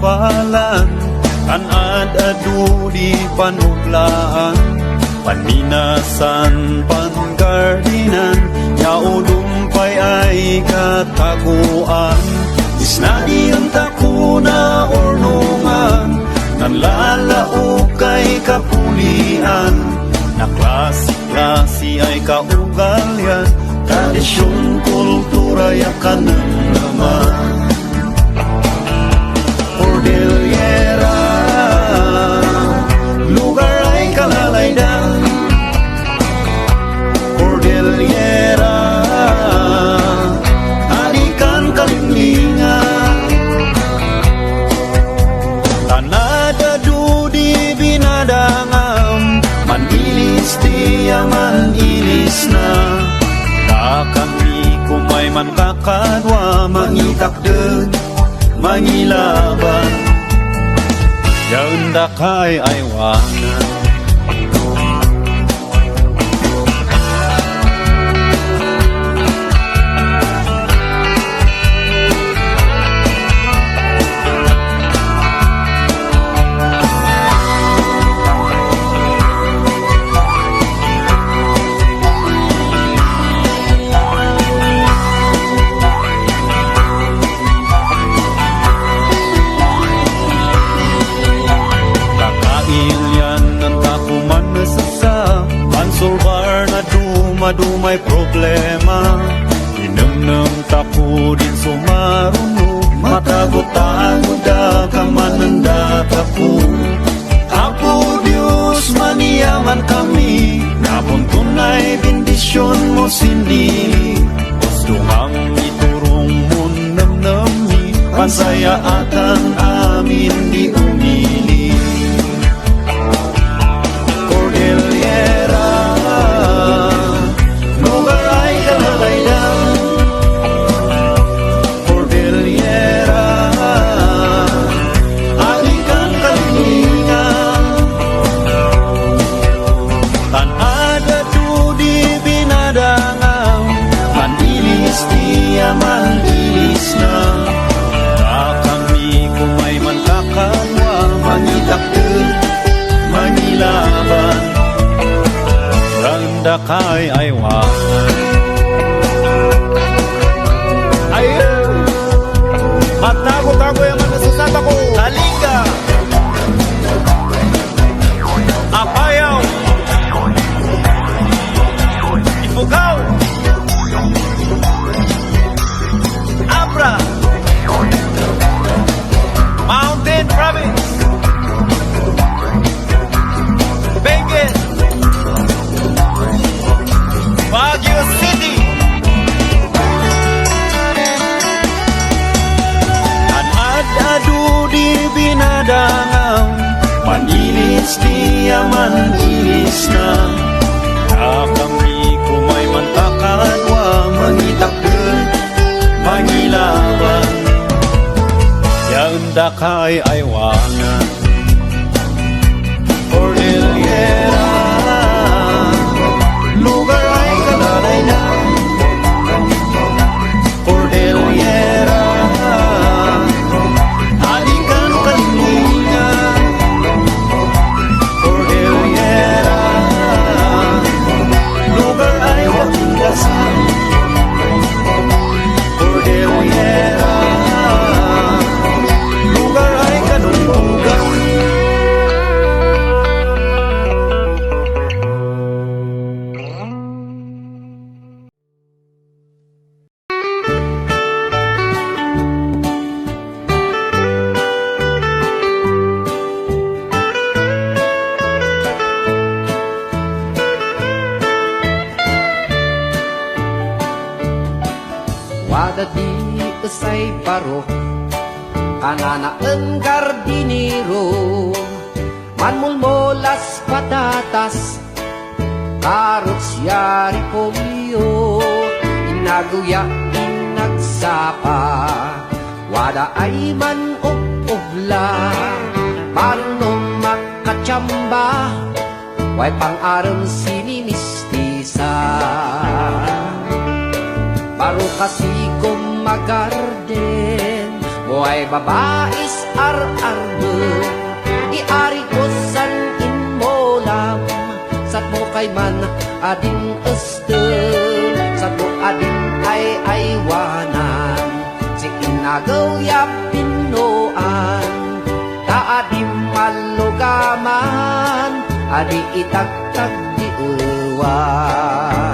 kapalan, an-ad-adu di panuglaan, panminasan panggardinan, yaudumpay ay kataguan. Isnadi ang takuna ornungan, nanlalao kay kapulian, na klase-klase ay kaugalyan, tradisyon, kultura, yakanang naman. Cordillera, lugar ay kalalaidan. Cordillera, alikan kalinglingan. Tanadadu di binadangam, manilis tiya manilis na. Kami kumay man kakadwa, mangitakden, mangilaban, yaunda kay aywanan. Dumay problema, inam-nam tapo din sumarunod, matagot-tagot da kamananda tapo. Apo Diyos, maniyaman kami, napuntunay bendisyon mo sinili. Gusto ngang iturong mo namnami, pansaya atan amin di umili. Cordillera, lugar ay kalalaidan. Cordillera, alikan kalinglingan. Tanadadu di binadangam, manilis tiya manilis na. Kami kumay man kakalwa, mangitakden, mangilaban, randa kay aywanan. Ayun! Matago-tago yung mga nasasata ko. Halika! Apayaw! Ifugaw! Abra! Mountain Province! Benguet! Baguio City! An-ad-adu di binadangam, manilis tiya manilis na. Kami kumay mantakadwa, mangitakden, mangilaban, yaunda kay aywanan. Cordillera, lugar ay kalalaidan. Cordillera, alikan kalinglingan. Cordillera, lugar ay wakilasan. Cordillera, lugar ay kanungkugan. Wada di kesay paro, anana ang gardinero, manmulmolas patatas, karots yari polio, inaguya inagsapa, wada ay man obla, marunong makachamba, way pang-aram sinimistisa. Paro kasi kung magarden, Buhay babais ar-arbe, iari ko san inmolam, sat mo kay man ading este, sat mo ading ay aywanan, si inagaw ya pinoan, taadim malugaman, adi itagtag di uwan.